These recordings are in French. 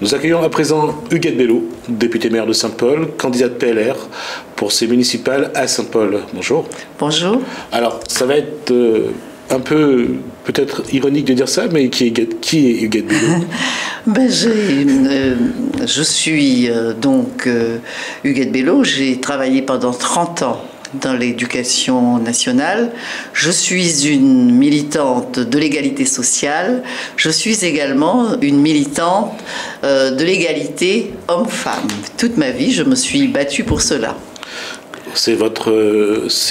Nous accueillons à présent Huguette Bello, députée maire de Saint-Paul, candidate PLR pour ces municipales à Saint-Paul. Bonjour. Bonjour. Alors, ça va être un peu peut-être ironique de dire ça, mais qui est Huguette Bello? Je suis donc Huguette Bello. J'ai travaillé pendant 30 ans dans l'éducation nationale. Je suis une militante de l'égalité sociale. Je suis également une militante de l'égalité homme-femme. Toute ma vie, je me suis battue pour cela.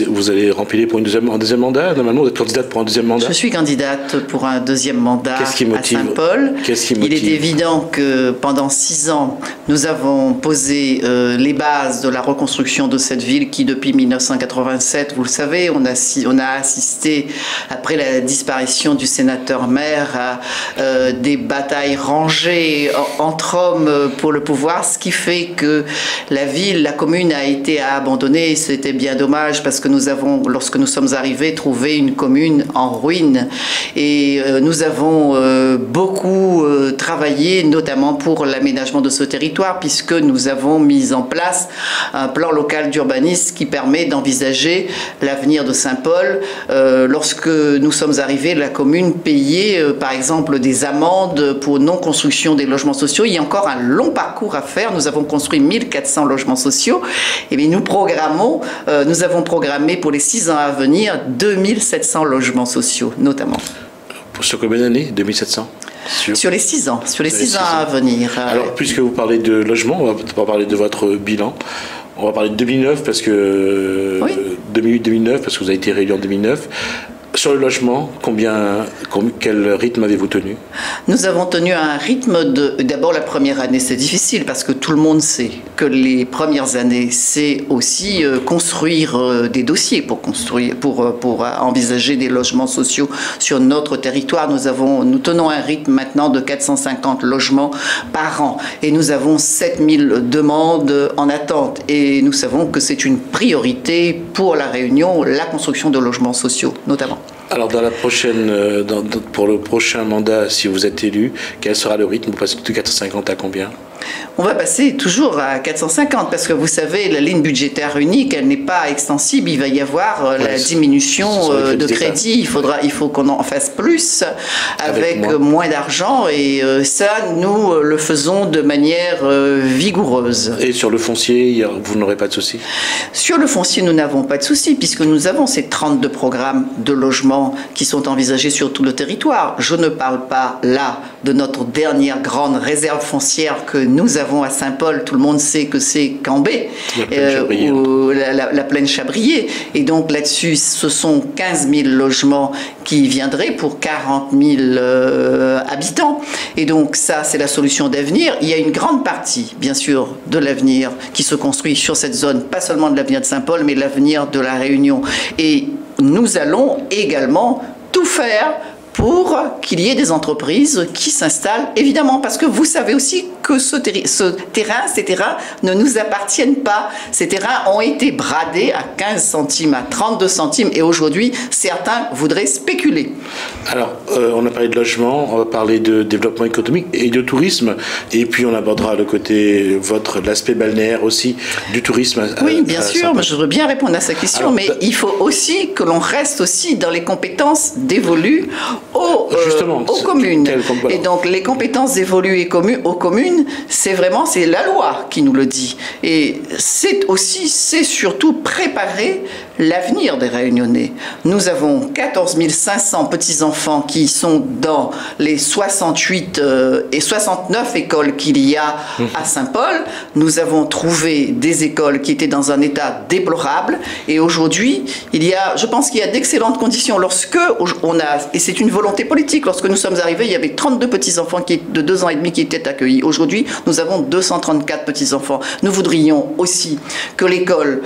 Vous allez remplir pour un deuxième mandat? Normalement, vous êtes candidate pour un deuxième mandat? Je suis candidate pour un deuxième mandat à Saint-Paul. Il est évident que pendant 6 ans, nous avons posé les bases de la reconstruction de cette ville qui, depuis 1987, vous le savez, on a assisté, après la disparition du sénateur-maire, à des batailles rangées entre hommes pour le pouvoir, ce qui fait que la commune a été abandonnée. C'était bien dommage parce que nous avons, lorsque nous sommes arrivés, trouvé une commune en ruine. Et nous avons beaucoup travaillé, notamment pour l'aménagement de ce territoire, puisque nous avons mis en place un plan local d'urbanisme qui permet d'envisager l'avenir de Saint-Paul. Lorsque nous sommes arrivés, la commune payait, par exemple, des amendes pour non-construction des logements sociaux. Il y a encore un long parcours à faire. Nous avons construit 1400 logements sociaux. Et bien, nous avons programmé pour les 6 ans à venir 2700 logements sociaux, notamment. Sur combien d'années? 2700? Sur les 6 ans. Sur les 6 ans à venir. Alors, puisque vous parlez de logement, on va pas parler de votre bilan. On va parler de 2009 parce que... Oui. 2008-2009 parce que vous avez été réélu en 2009. Sur le logement, quel rythme avez-vous tenu? Nous avons tenu un rythme D'abord, la première année, c'est difficile parce que tout le monde sait que les premières années, c'est aussi construire des dossiers pour envisager des logements sociaux sur notre territoire. Nous tenons un rythme maintenant de 450 logements par an et nous avons 7000 demandes en attente. Et nous savons que c'est une priorité pour La Réunion, la construction de logements sociaux, notamment. Alors, pour le prochain mandat, si vous êtes élu, quel sera le rythme? Vous passez de 450 à combien? On va passer toujours à 450 parce que vous savez, la ligne budgétaire unique, elle n'est pas extensible. Il va y avoir la diminution de crédit. Il faut qu'on en fasse plus avec moins d'argent et ça, nous le faisons de manière vigoureuse. Et sur le foncier, vous n'aurez pas de souci? Sur le foncier, nous n'avons pas de souci puisque nous avons ces 32 programmes de logement qui sont envisagés sur tout le territoire. Je ne parle pas là de notre dernière grande réserve foncière que nous avons à Saint-Paul. Tout le monde sait que c'est Cambé, la plaine Chabrier. Et donc là-dessus, ce sont 15 000 logements qui viendraient pour 40 000 habitants. Et donc ça, c'est la solution d'avenir. Il y a une grande partie, bien sûr, de l'avenir qui se construit sur cette zone, pas seulement de l'avenir de Saint-Paul, mais l'avenir de La Réunion. Et nous allons également tout faire pour qu'il y ait des entreprises qui s'installent, évidemment, parce que vous savez aussi que ces terrains ne nous appartiennent pas. Ces terrains ont été bradés à 15 centimes, à 32 centimes, et aujourd'hui, certains voudraient spéculer. Alors, on a parlé de logement, on va parler de développement économique et de tourisme, et puis on abordera le côté, l'aspect balnéaire aussi, du tourisme. Oui, bien sûr, je veux bien répondre à cette question, mais il faut aussi que l'on reste aussi dans les compétences dévolues aux communes. Et donc, les compétences dévolues aux communes, c'est la loi qui nous le dit. Et c'est surtout préparer l'avenir des Réunionnais. Nous avons 14 500 petits-enfants qui sont dans les 68 et 69 écoles qu'il y a à Saint-Paul. Nous avons trouvé des écoles qui étaient dans un état déplorable. Et aujourd'hui, je pense qu'il y a d'excellentes conditions. Et c'est une volonté politique. Lorsque nous sommes arrivés, il y avait 32 petits-enfants de 2 ans et demi qui étaient accueillis. Aujourd'hui, nous avons 234 petits-enfants. Nous voudrions aussi que l'école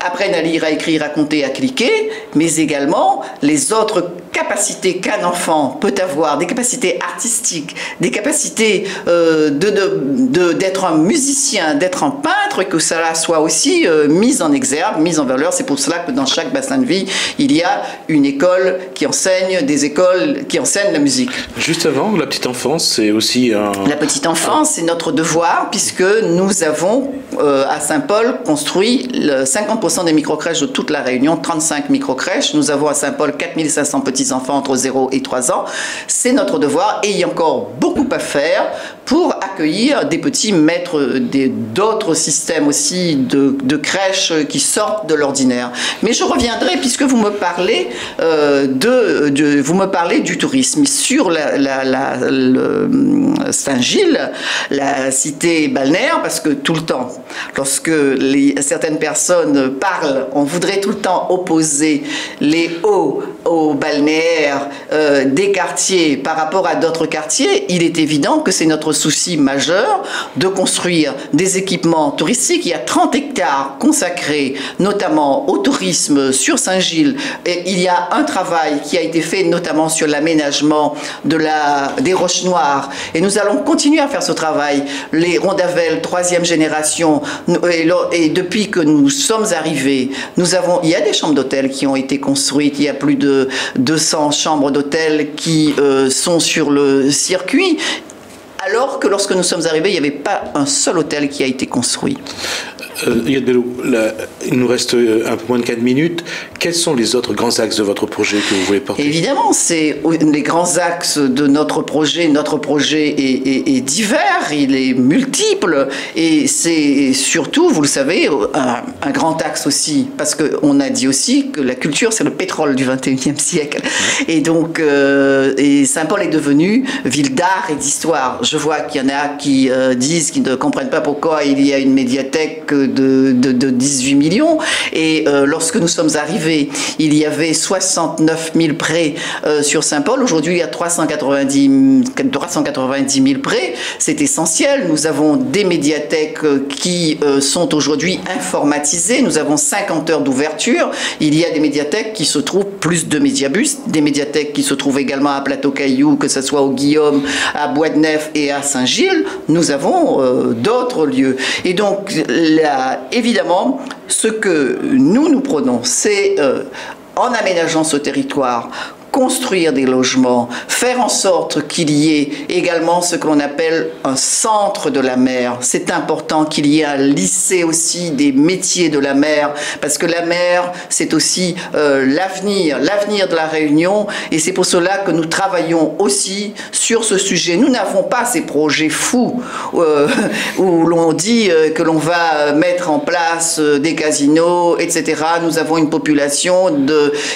apprennent à lire, à écrire, à compter, à cliquer, mais également les autres capacités qu'un enfant peut avoir, des capacités artistiques, des capacités d'être un musicien, d'être un peintre, que cela soit aussi mis en exergue, mis en valeur. C'est pour cela que dans chaque bassin de vie, il y a une école qui enseigne, des écoles qui enseignent la musique. Juste avant, la petite enfance, c'est aussi un... La petite enfance, c'est notre devoir, puisque nous avons, à Saint-Paul, construit 50% des microcrèches de toute la Réunion, 35 microcrèches. Nous avons à Saint-Paul 4500 petits-enfants entre 0 et 3 ans. C'est notre devoir et il y a encore beaucoup à faire pour accueillir des petits maîtres d'autres systèmes aussi de crèches qui sortent de l'ordinaire. Mais je reviendrai, puisque vous me parlez, vous me parlez du tourisme. Sur le Saint-Gilles, la cité balnéaire, parce que tout le temps, lorsque certaines personnes parlent, on voudrait tout le temps opposer les hauts aux balnéaires des quartiers par rapport à d'autres quartiers. Il est évident que c'est notre souci majeur de construire des équipements touristiques. Il y a 30 hectares consacrés notamment au tourisme sur Saint-Gilles. Et il y a un travail qui a été fait notamment sur l'aménagement des Roches Noires. Et nous allons continuer à faire ce travail. Les Rondavelles, 3e génération, et depuis que nous sommes arrivés, il y a des chambres d'hôtel qui ont été construites. Il y a plus de 200 chambres d'hôtel qui sont sur le circuit. Alors que lorsque nous sommes arrivés, il n'y avait pas un seul hôtel qui a été construit. Yad Bello, il nous reste un peu moins de 4 minutes. Quels sont les autres grands axes de votre projet que vous voulez porter? Évidemment, c'est les grands axes de notre projet. Notre projet est divers, il est multiple, et c'est surtout, vous le savez, un grand axe aussi, parce qu'on a dit aussi que la culture, c'est le pétrole du XXIe siècle. Et donc, Saint-Paul est devenu ville d'art et d'histoire. Je vois qu'il y en a qui disent qu'ils ne comprennent pas pourquoi il y a une médiathèque de 18 millions. Et lorsque nous sommes arrivés, il y avait 69 000 prêts sur Saint-Paul. Aujourd'hui, il y a 390 000 prêts. C'est essentiel. Nous avons des médiathèques qui sont aujourd'hui informatisées. Nous avons 50 heures d'ouverture. Il y a des médiathèques qui se trouvent, plus de médiabus, des médiathèques qui se trouvent également à Plateau-Caillou, que ce soit au Guillaume, à Bois-de-Neuf et à Saint-Gilles. Nous avons d'autres lieux. Et donc, évidemment, ce que nous prenons, c'est en aménageant ce territoire, construire des logements, faire en sorte qu'il y ait également ce que l'on appelle un centre de la mer. C'est important qu'il y ait un lycée aussi des métiers de la mer, parce que la mer, c'est aussi l'avenir de la Réunion, et c'est pour cela que nous travaillons aussi sur ce sujet. Nous n'avons pas ces projets fous où l'on dit que l'on va mettre en place des casinos, etc. Nous avons une population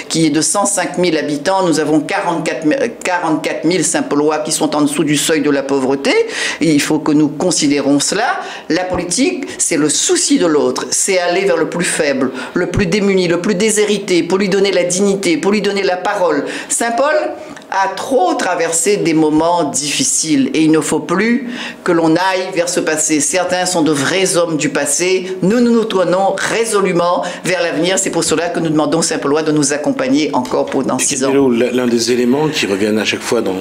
qui est de 105 000 habitants. Nous avons 44 000 Saint-Paulois qui sont en dessous du seuil de la pauvreté. Et il faut que nous considérons cela. La politique, c'est le souci de l'autre. C'est aller vers le plus faible, le plus démuni, le plus déshérité, pour lui donner la dignité, pour lui donner la parole. Saint-Paul a trop traversé des moments difficiles et il ne faut plus que l'on aille vers ce passé. Certains sont de vrais hommes du passé. Nous tournons résolument vers l'avenir. C'est pour cela que nous demandons aux Saint-Paulois de nous accompagner encore pendant 6 ans. L'un des éléments qui reviennent à chaque fois dans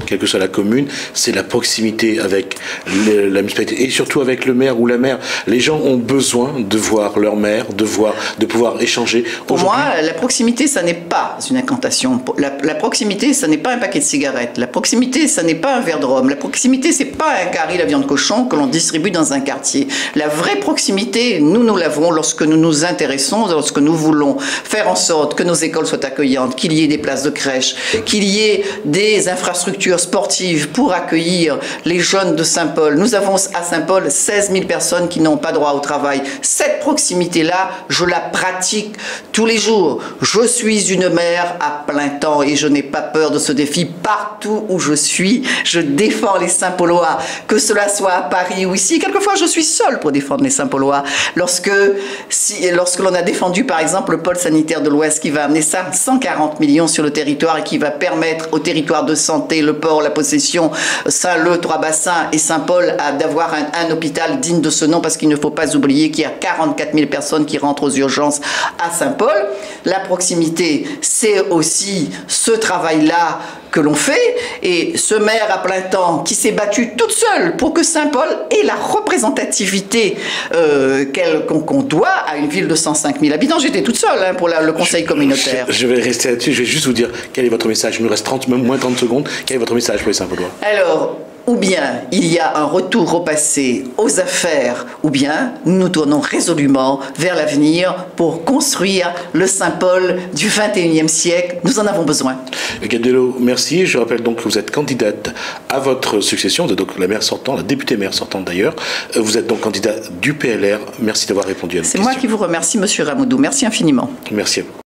quelle que soit la commune, c'est la proximité avec la municipalité et surtout avec le maire ou la maire. Les gens ont besoin de voir leur maire, de pouvoir échanger. Pour moi, la proximité, ça n'est pas une incantation. La proximité, ça n'est pas un paquet de cigarettes. La proximité, ça n'est pas un verre de rhum. La proximité, c'est pas un carré la viande cochon que l'on distribue dans un quartier. La vraie proximité, nous l'avons lorsque nous nous intéressons, lorsque nous voulons faire en sorte que nos écoles soient accueillantes, qu'il y ait des places de crèche, qu'il y ait des infrastructures sportives pour accueillir les jeunes de Saint-Paul. Nous avons à Saint-Paul 16 000 personnes qui n'ont pas droit au travail. Cette proximité-là, je la pratique tous les jours. Je suis une mère à plein temps et je n'ai pas peur de ce défi. Partout où je suis, je défends les Saint-Paulois, que cela soit à Paris ou ici. Quelquefois, je suis seule pour défendre les Saint-Paulois. Lorsque l'on a défendu, par exemple, le pôle sanitaire de l'Ouest qui va amener ça 140 millions sur le territoire et qui va permettre au territoire de santé, le port, la Possession, Saint-Leu, Trois-Bassins et Saint-Paul d'avoir un hôpital digne de ce nom, parce qu'il ne faut pas oublier qu'il y a 44 000 personnes qui rentrent aux urgences à Saint-Paul. La proximité, c'est aussi ce travail-là que l'on fait, et ce maire à plein temps qui s'est battu toute seule pour que Saint-Paul ait la représentativité qu'on doit à une ville de 105 000 habitants. J'étais toute seule pour le conseil communautaire. Je vais rester là-dessus, je vais juste vous dire quel est votre message. Il nous reste moins 30 secondes. Quel est votre message pour les Saint-Paulois? Alors, ou bien il y a un retour au passé, aux affaires, ou bien nous nous tournons résolument vers l'avenir pour construire le Saint-Paul du XXIe siècle. Nous en avons besoin. Gadelo, merci. Je rappelle donc que vous êtes candidate à votre succession. Vous êtes donc la maire sortante, la députée maire sortante d'ailleurs. Vous êtes donc candidat du PLR. Merci d'avoir répondu à nos questions. C'est moi qui vous remercie, Monsieur Ramoudou. Merci infiniment. Merci à vous.